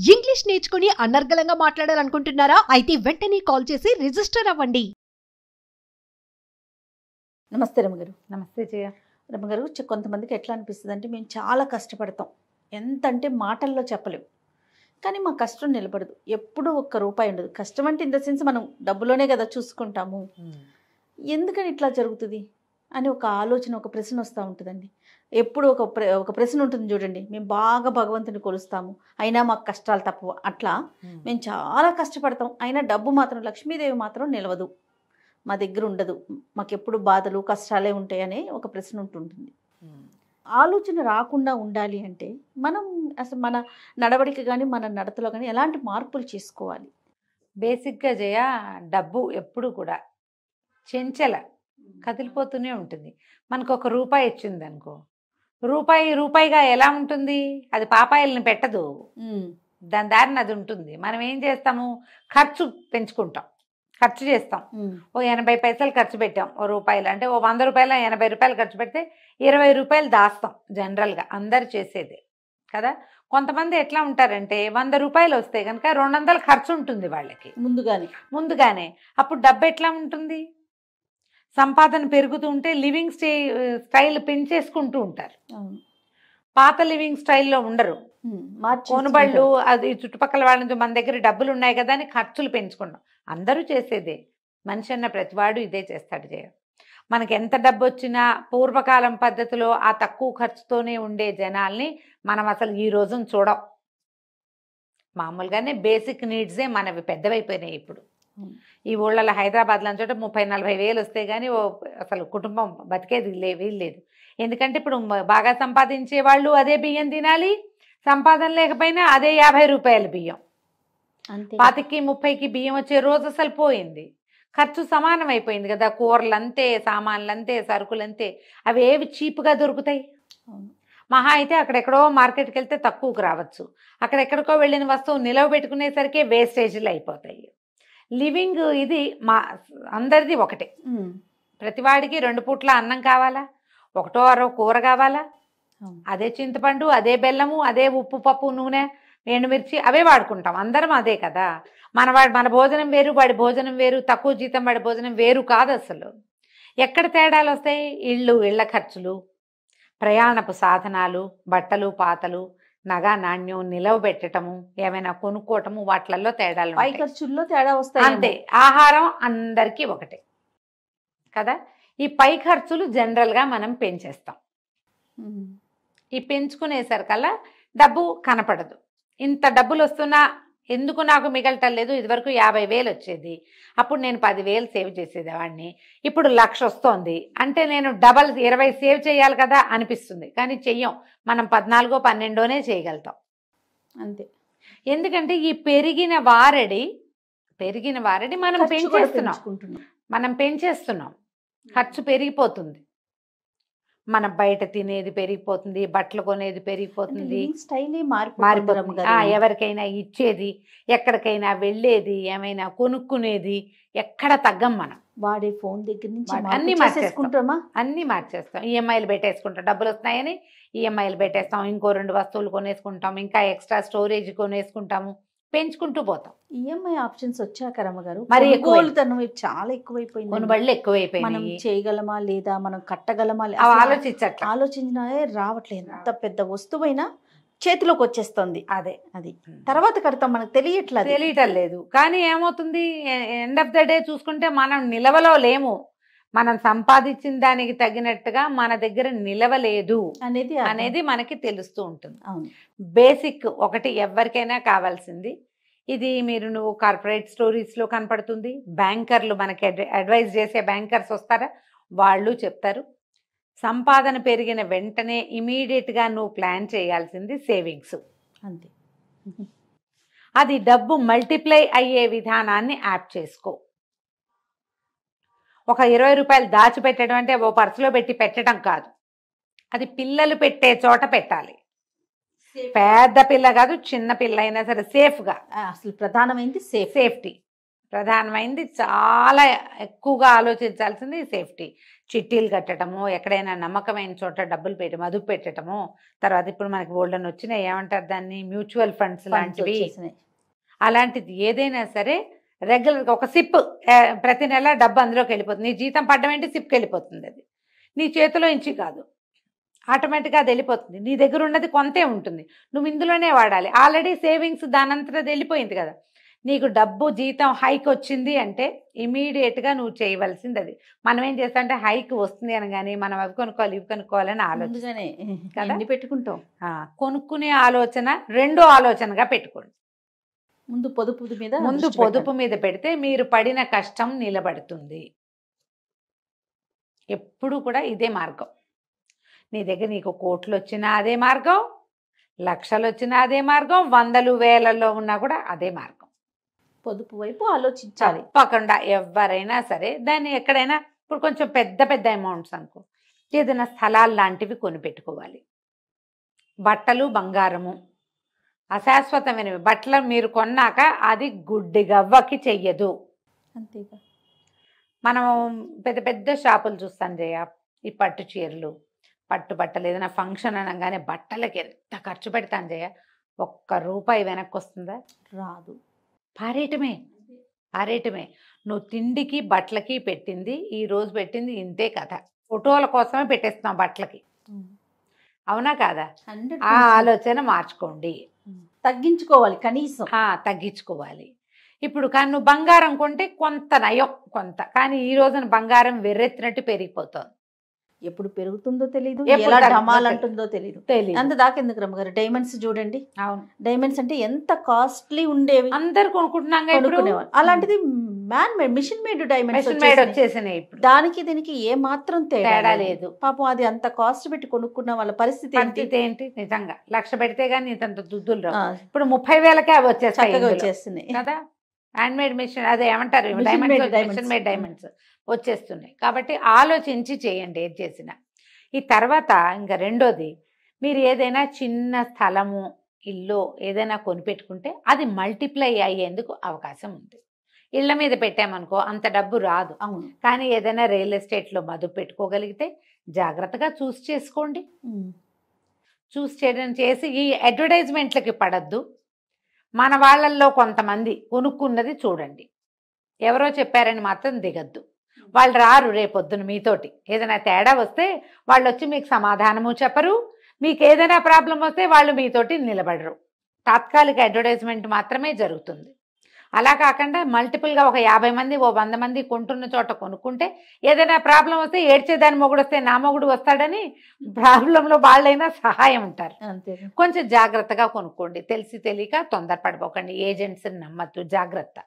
English నేర్చుకుని అనర్గళంగా మాట్లాడాలనుకుంటున్నారా? అయితే వెంటనే కాల్ చేసి రిజిస్టర్ అవ్వండి. నమస్తే రమగారు. నమస్తే జయ. రమగారు, కొంతమందికి ఎట్లా అనిపిస్తుంది అంటే మేము చాలా కష్టపడతాం, ఎంత అంటే మాటల్లో చెప్పలేం, కానీ మా కష్టం నిలబడదు. ఎప్పుడు ఒక్క రూపాయి ఉండదు. కష్టం అంటే ఇన్ ద సెన్స్ మనం డబ్బులోనే కదా చూసుకుంటాము. ఎందుకని ఇట్లా జరుగుతుంది అని ఒక ఆలోచన, ఒక ప్రశ్న వస్తూ ఉంటుందండి. ఎప్పుడు ఒక ప్రశ్న ఉంటుంది చూడండి. మేము బాగా భగవంతుని కొలుస్తాము, అయినా మాకు కష్టాలు తప్పవు. అట్లా మేము చాలా కష్టపడతాం, అయినా డబ్బు మాత్రం, లక్ష్మీదేవి మాత్రం నిలవదు, మా దగ్గర ఉండదు, మాకు ఎప్పుడు బాధలు కష్టాలే ఉంటాయనే ఒక ప్రశ్న ఉంటుంటుంది. ఆలోచన రాకుండా ఉండాలి అంటే మనం అసలు మన నడవడిక కానీ మన నడతలో కానీ ఎలాంటి మార్పులు చేసుకోవాలి? బేసిక్గా జయ, డబ్బు ఎప్పుడు కూడా చెంచల కదిలిపోతూనే ఉంటుంది. మనకు ఒక రూపాయి ఇచ్చింది అనుకో, రూపాయి రూపాయిగా ఎలా ఉంటుంది? అది పాపాయిల్ని పెట్టదు, దాని దారిని అది ఉంటుంది. మనం ఏం చేస్తాము? ఖర్చు పెంచుకుంటాం, ఖర్చు చేస్తాం. ఓ 80 పైసలు ఖర్చు పెట్టాం, ఓ రూపాయలు అంటే ఓ 100 రూపాయలు 80 రూపాయలు ఖర్చు పెడితే 20 రూపాయలు దాస్తాం. జనరల్గా అందరు చేసేదే కదా. కొంతమంది ఎట్లా ఉంటారంటే 100 రూపాయలు వస్తే కనుక 200 ఖర్చు ఉంటుంది వాళ్ళకి ముందుగానే. అప్పుడు డబ్బు ఎట్లా ఉంటుంది? సంపాదన పెరుగుతూ ఉంటే లివింగ్ స్టైల్ పెంచేసుకుంటూ ఉంటారు. పాత లివింగ్ స్టైల్లో ఉండరు. కొనుబళ్ళు అది చుట్టుపక్కల వాళ్ళ నుంచి మన దగ్గర డబ్బులు ఉన్నాయి కదా అని ఖర్చులు పెంచుకుంటాం. అందరూ చేసేదే, మనిషి అన్న ప్రతివాడు ఇదే చేస్తాడు జయ. మనకి ఎంత డబ్బు వచ్చినా పూర్వకాలం పద్ధతిలో ఆ తక్కువ ఖర్చుతోనే ఉండే జనాల్ని మనం అసలు ఈ రోజున చూడం. మామూలుగానే బేసిక్ నీడ్సే మనవి పెద్దవైపోయినాయి ఇప్పుడు. ఈ ఊళ్ళలో హైదరాబాద్లో చోట 30-40 వేలు వస్తే కానీ అసలు కుటుంబం బతికేది వీల్లేదు. ఎందుకంటే ఇప్పుడు బాగా సంపాదించే వాళ్ళు అదే బియ్యం తినాలి, సంపాదన లేకపోయినా అదే 50 రూపాయల బియ్యం. 25కి 30కి బియ్యం వచ్చే రోజు అసలు పోయింది. ఖర్చు సమానం అయిపోయింది కదా. కూరలు అంతే, సామాన్లు అంతే, సరుకులు అంతే. అవి ఏవి చీప్గా దొరుకుతాయి? మహా అయితే అక్కడెక్కడో మార్కెట్కి వెళ్తే తక్కువకు రావచ్చు. అక్కడెక్కడికో వెళ్ళిన వస్తువు నిలవ పెట్టుకునేసరికి వేస్టేజ్లు అయిపోతాయి. లివింగ్ ఇది అందరిది ఒకటే. ప్రతివాడికి 2 పూట్ల అన్నం కావాలా, ఒకటో అరో కూర కావాలా, అదే చింతపండు, అదే బెల్లము, అదే ఉప్పు, పప్పు, నూనె, ఎండుమిర్చి అవే వాడుకుంటాం. అందరం అదే కదా. మన భోజనం వేరు, వాడి భోజనం వేరు, తక్కువ జీతం వాడి భోజనం వేరు కాదు అసలు. ఎక్కడ తేడాలు వస్తాయి? ఇళ్ళ ఖర్చులు, ప్రయాణపు సాధనాలు, బట్టలు పాతలు, నగా నాణ్యం నిలవ పెట్టడము, ఏమైనా కొనుక్కోవటము, వాటిల్లో తేడాలు, పై ఖర్చుల్లో తేడా వస్తాయి అంతే. ఆహారం అందరికీ ఒకటే కదా. ఈ పై ఖర్చులు జనరల్గా మనం పెంచేస్తాం. ఈ పెంచుకునేసరికల్లా డబ్బు కనపడదు. ఇంత డబ్బులు వస్తున్నా ఎందుకు నాకు మిగలటం లేదు? ఇదివరకు 50,000 వచ్చేది, అప్పుడు నేను 10,000 సేవ్ చేసేదేవాడిని, ఇప్పుడు 1,00,000 వస్తోంది అంటే నేను డబల్ 20 సేవ్ చేయాలి కదా అనిపిస్తుంది. కానీ చెయ్యం. మనం 14-12 చేయగలుగుతాం అంతే. ఎందుకంటే ఈ పెరిగిన వారడి మనం పెంచేస్తున్నాం. ఖర్చు పెరిగిపోతుంది. మనం బయట తినేది పెరిగిపోతుంది, బట్టలు కొనేది పెరిగిపోతుంది, మారిపోతుంది. ఎవరికైనా ఇచ్చేది, ఎక్కడికైనా వెళ్ళేది, ఏమైనా కొనుక్కునేది, ఎక్కడ తగ్గం మనం. వాడే ఫోన్ దగ్గర నుంచి అన్నీ మార్చేస్తాం. ఈఎంఐలు పెట్టేసుకుంటాం. డబ్బులు వస్తున్నాయని ఈఎంఐలు పెట్టేస్తాం. ఇంకో 2 వస్తువులు కొనేసుకుంటాం, ఇంకా ఎక్స్ట్రా స్టోరేజ్ కొనేసుకుంటాము, పెంచుకుంటూ పోతాం. ఈఎంఐ ఆప్షన్స్ వచ్చాక రమ్మగారు మరి చాలా ఎక్కువైపోయింది. కొనుబళ్ళు ఎక్కువైపోయినాయి. మనం చేయగలమా లేదా, మనం కట్టగలమా ఆలోచించినా రావట్లేదు. ఎంత పెద్ద వస్తువైనా చేతిలోకి వచ్చేస్తుంది. అది తర్వాత కడతాం, మనకు తెలియటం లేదు. కానీ ఏమవుతుంది, ఎండ్ ఆఫ్ ద డే చూసుకుంటే మనం నిలవలో లేము. మనం సంపాదించిన దానికి తగినట్టుగా మన దగ్గర నిలవలేదు అనేది మనకి తెలుస్తూ ఉంటుంది. బేసిక్ ఒకటి ఎవరికైనా కావాల్సింది ఇది. నువ్వు కార్పొరేట్ స్టోరీస్లో కనపడుతుంది. బ్యాంకర్లు మనకి అడ్వైజ్ చేసే బ్యాంకర్స్ వస్తారా, వాళ్ళు చెప్తారు. సంపాదన పెరిగిన వెంటనే ఇమీడియట్గా నువ్వు ప్లాన్ చేయాల్సింది సేవింగ్స్. అంతే. అది డబ్బు మల్టిప్లై అయ్యే విధానాన్ని యాప్ చేసుకో. ఒక 20 రూపాయలు దాచిపెట్టడం అంటే ఓ పర్సులో పెట్టి పెట్టడం కాదు, అది పిల్లలు పెట్టే చోట పెట్టాలి. పెద్ద పిల్ల కాదు, చిన్న పిల్ల అయినా సరే సేఫ్గా. అసలు ప్రధానమైనది సేఫ్టీ. ప్రధానమైనది చాలా ఎక్కువగా ఆలోచించాల్సింది సేఫ్టీ. చిట్టీలు కట్టడము, ఎక్కడైనా నమ్మకమైన చోట డబ్బులు పెట్టి మదుపు పెట్టడము, తర్వాత ఇప్పుడు మనకి బోల్డన్ వచ్చినాయి, ఏమంటారు దాన్ని, మ్యూచువల్ ఫండ్స్ లాంటివి. అలాంటిది ఏదైనా సరే రెగ్యులర్గా ఒక సిప్, ప్రతి నెల డబ్బు అందులోకి వెళ్ళిపోతుంది. నీ జీతం పడ్డం ఏంటి, సిప్కి వెళ్ళిపోతుంది. అది నీ చేతిలో ఇంచి కాదు, ఆటోమేటిక్గా అది వెళ్ళిపోతుంది. నీ దగ్గర ఉన్నది కొంతే ఉంటుంది, నువ్వు ఇందులోనే వాడాలి. ఆల్రెడీ సేవింగ్స్ దానంతటా అది వెళ్ళిపోయింది కదా. నీకు డబ్బు జీతం హైక్ వచ్చింది అంటే ఇమీడియట్గా నువ్వు చేయవలసింది అది. మనం ఏం చేస్తాం అంటే హైక్ వస్తుంది అనగానే మనం అవి కొనుక్కోవాలి ఇవి కొనుక్కోవాలని ఆలోచనగానే కదా పెట్టుకుంటాం. కొనుక్కునే ఆలోచన రెండో ఆలోచనగా పెట్టుకోండి. ముందు పొదుపు మీద పెడితే మీరు పడిన కష్టం నిలబడుతుంది. ఎప్పుడు కూడా ఇదే మార్గం. నీ దగ్గర నీకు కోట్లు వచ్చినా అదే మార్గం, లక్షలు వచ్చినా అదే మార్గం, వందలు వేలలో ఉన్నా కూడా అదే మార్గం. పొదుపు వైపు ఆలోచించాలి తప్పకుండా. ఎవరైనా సరే దాన్ని ఎక్కడైనా ఇప్పుడు కొంచెం పెద్ద పెద్ద అమౌంట్స్ అనుకో, ఏదైనా స్థలాలు లాంటివి కొని పెట్టుకోవాలి. బట్టలు బంగారము అశాశ్వతమైనవి. బట్టలు మీరు కొన్నాక అది గుడ్డి గవ్వకి చెయ్యదు. అంతేగా. మనం పెద్ద పెద్ద షాపులు చూస్తాం జయ, ఈ పట్టు చీరలు, పట్టు బట్టలు, ఏదైనా ఫంక్షన్ అనగానే బట్టలకి ఎంత ఖర్చు పెడతాం జయ, ₹1 వెనక్కి వస్తుందా? రాదు. పారేయటమే. నువ్వు తిండికి బట్టలకి పెట్టింది, ఈ రోజు పెట్టింది ఇంతే కథ. ఫోటోల కోసమే పెట్టేస్తున్నాం బట్టలకి, అవునా కాదా? ఆ ఆలోచన మార్చుకోండి, తగ్గించుకోవాలి, కనీసం తగ్గించుకోవాలి. ఇప్పుడు కానీ నువ్వు బంగారం కొంటే కొంత నయం కొంత, కానీ ఈ రోజున బంగారం వెర్రెత్తినట్టు పెరిగిపోతుంది. ఎప్పుడు పెరుగుతుందో తెలియదు, ఎలా డమాలంటుందో తెలియదు. అంత దాకా ఎందుకు రమ్మగారు? డైమండ్స్ చూడండి. అవును, డైమండ్స్ అంటే ఎంత కాస్ట్లీ ఉండేవి, అందరు కొనుక్కుంటున్నాం. అలాంటిది మిషన్ మేడ్ డైమండ్స్ వచ్చేసినాయి. దానికి దీనికి ఏ మాత్రం తేడా లేదు. పాపం అది అంత కాస్ట్ పెట్టి కొనుక్కున్న వాళ్ళ పరిస్థితి ఏంటి? నిజంగా 1,00,000 పెడితే గానీ ఇంత దుద్దులు రావు. ఇప్పుడు 30,000కే అవి వచ్చేస్తున్నాయి కదా. హ్యాండ్ మేడ్ మిషన్, అదే ఏమంటారు, మిషన్ మేడ్ డైమండ్స్ వచ్చేస్తున్నాయి. కాబట్టి ఆలోచించి చేయండి ఏది చేసినా. ఈ తర్వాత ఇంకా రెండోది, మీరు ఏదైనా చిన్న స్థలము, ఇల్లు ఏదైనా కొనిపెట్టుకుంటే అది మల్టిప్లై అయ్యేందుకు అవకాశం ఉంది. ఇళ్ల మీద పెట్టామనుకో అంత డబ్బు రాదు. అవును. కానీ ఏదైనా రియల్ ఎస్టేట్లో మదుపు పెట్టుకోగలిగితే జాగ్రత్తగా చూస్ చేసుకోండి. చూస్ చేయడం చేసి ఈ అడ్వర్టైజ్మెంట్లకి పడద్దు. మన వాళ్ళల్లో కొంతమంది కొనుక్కున్నది చూడండి, ఎవరో చెప్పారని మాత్రం దిగద్దు. వాళ్ళు రారు రేపొద్దున మీతోటి. ఏదైనా తేడా వస్తే వాళ్ళు వచ్చి మీకు సమాధానము చెప్పరు, మీకు ఏదైనా ప్రాబ్లం వస్తే వాళ్ళు మీతోటి నిలబడరు. తాత్కాలిక అడ్వర్టైజ్మెంట్ మాత్రమే జరుగుతుంది. అలా కాకుండా మల్టిపుల్గా ఒక 50 మంది 100 మంది కొంటున్న చోట కొనుక్కుంటే ఏదైనా ప్రాబ్లం వస్తే ఏడ్చేదాని మొగుడు వస్తే నా మొగుడు వస్తాడని ప్రాబ్లంలో వాళ్ళైనా సహాయం ఉంటారు. కొంచెం జాగ్రత్తగా కొనుక్కోండి, తెలిసి తెలియక తొందరపడిపోకండి, ఏజెంట్స్ని నమ్మద్దు, జాగ్రత్త.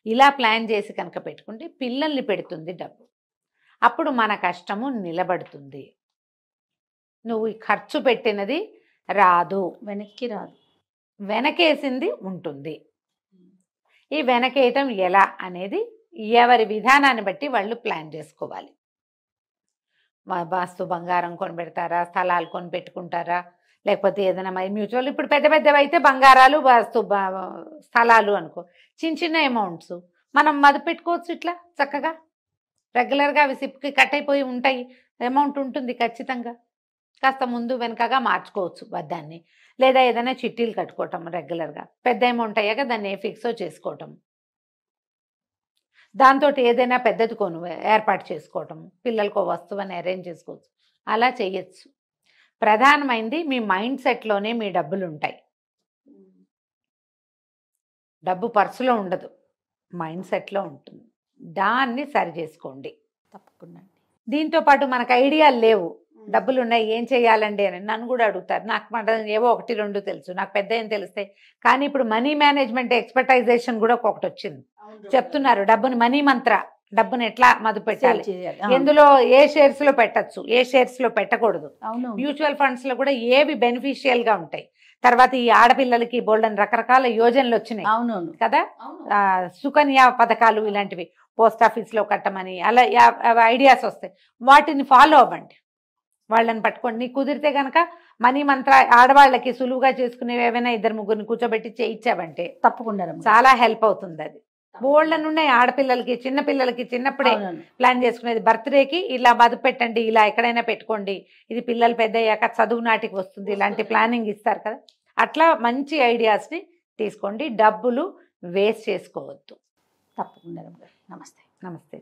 ఇలా ప్లాన్ చేసి కనుక పెట్టుకుంటే పిల్లల్ని పెడుతుంది డబ్బు, అప్పుడు మన కష్టము నిలబడుతుంది. నువ్వు ఖర్చు పెట్టినది రాదు, వెనక్కి రాదు, వెనకేసింది ఉంటుంది. ఈ వెనకేయటం ఎలా అనేది ఎవరి విధానాన్ని బట్టి వాళ్ళు ప్లాన్ చేసుకోవాలి. వాస్తు బంగారం కొనిపెడతారా, స్థలాలు కొనిపెట్టుకుంటారా, లేకపోతే ఏదైనా మ్యూచువల్, ఇప్పుడు పెద్ద పెద్దవి అయితే బంగారాలు వాస్తు స్థలాలు అనుకో, చిన్న చిన్న అమౌంట్స్ మనం మదుపు పెట్టుకోవచ్చు. ఇట్లా చక్కగా రెగ్యులర్గా అవి సిప్కి కట్ అయిపోయి ఉంటాయి, అమౌంట్ ఉంటుంది ఖచ్చితంగా. కాస్త ముందు వెనకగా మార్చుకోవచ్చు దాన్ని, లేదా ఏదైనా చిట్టీలు కట్టుకోవటం రెగ్యులర్గా. పెద్ద అమౌంట్ అయ్యాక దాన్ని ఫిక్సో చేసుకోవటం, దాంతో ఏదైనా పెద్దది ఏర్పాటు చేసుకోవటం, పిల్లలకు వస్తువుని అరేంజ్ చేసుకోవచ్చు, అలా చేయొచ్చు. ప్రధానమైనది మీ మైండ్ సెట్లోనే మీ డబ్బులు ఉంటాయి. డబ్బు పర్సులో ఉండదు, మైండ్ సెట్లో ఉంటుంది. దాన్ని సరి చేసుకోండి తప్పకుండా. దీంతో పాటు మనకు ఐడియాలు లేవు, డబ్బులు ఉన్నాయి ఏం చేయాలండి అని నన్ను కూడా అడుగుతారు. నాకు మాట ఏవో 1-2 తెలుసు, నాకు పెద్ద ఏం తెలుస్తాయి. కానీ ఇప్పుడు మనీ మేనేజ్మెంట్ ఎక్స్పర్టైజేషన్ కూడా ఒకటి వచ్చింది, చెప్తున్నారు డబ్బుని మనీ మంత్ర, డబ్బుని ఎట్లా మదుపు పెట్టాలి, ఎందులో ఏ షేర్స్ లో పెట్టచ్చు, ఏ షేర్స్ లో పెట్టకూడదు, మ్యూచువల్ ఫండ్స్ లో కూడా ఏవి బెనిఫిషియల్ గా ఉంటాయి. తర్వాత ఈ ఆడపిల్లలకి బోల్డన్ రకరకాల యోజనలు వచ్చినాయి కదా, సుకన్య పథకాలు ఇలాంటివి పోస్ట్ ఆఫీస్ లో కట్టమని, అలా ఐడియాస్ వస్తాయి. వాటిని ఫాలో అవ్వండి, వాళ్ళని పట్టుకోండి. నీకు కుదిరితే కనుక మనీ మంత్ర ఆడవాళ్ళకి సులువుగా చేసుకునేవి ఏవైనా 2-3 కూర్చోబెట్టి చేయించావంటే తప్పకుండా చాలా హెల్ప్ అవుతుంది. అది బోళ్ళను ఉన్నాయి ఆడపిల్లలకి చిన్న పిల్లలకి చిన్నప్పుడే అవునండి. ప్లాన్ చేసుకునేది బర్త్డేకి ఇలా మదుపు పెట్టండి, ఇలా ఎక్కడైనా పెట్టుకోండి, ఇది పిల్లలు పెద్ద అయ్యాక చదువు నాటికి వస్తుంది, ఇలాంటి ప్లానింగ్ ఇస్తారు కదా. అట్లా మంచి ఐడియాస్ని తీసుకోండి, డబ్బులు వేస్ట్ చేసుకోవద్దు. తప్పకుండా రమ్య గారు. నమస్తే. నమస్తే.